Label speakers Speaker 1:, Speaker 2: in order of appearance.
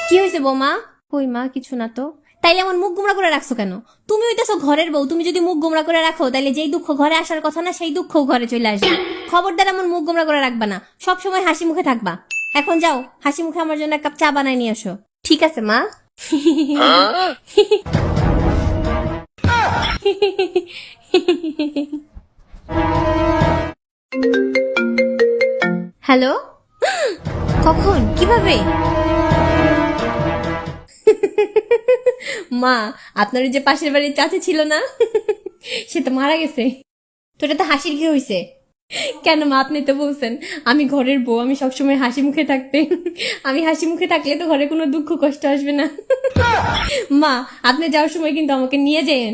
Speaker 1: কি হয়েছে বৌমা? কই মা, কিছু না তো। তাইলে আমার মুখ গোমরা করে রাখছো কেন? তুমি হইতেছো ঘরের বউ, তুমি যদি মুখ গোমরা করে রাখো তাইলে যেই দুঃখ ঘরে আসার কথা না সেই দুঃখ ঘরে চলে আসবে। খবরদার আমার মুখ গোমরা করে রাখবা না, সব সময় হাসি মুখে থাকবা। এখন যাও, হাসি মুখে আমার জন্য এক কাপ চা বানাই নিয়ে আসো। ঠিক আছে মা। হ্যালো, কখন, কিভাবে? মা, আপনার ওই যে পাশের বাড়ির চাচি ছিল না, সে তো মারা গেছে। তো এটা তো হাসির কি হয়েছে? কেন মা, আপনি তো বলছেন আমি ঘরের বউ, আমি সবসময় হাসি মুখে থাকতে। আমি হাসি মুখে থাকলে তো ঘরে কোনো দুঃখ কষ্ট আসবে না। মা, আপনি যাওয়ার সময় কিন্তু আমাকে নিয়ে যেন।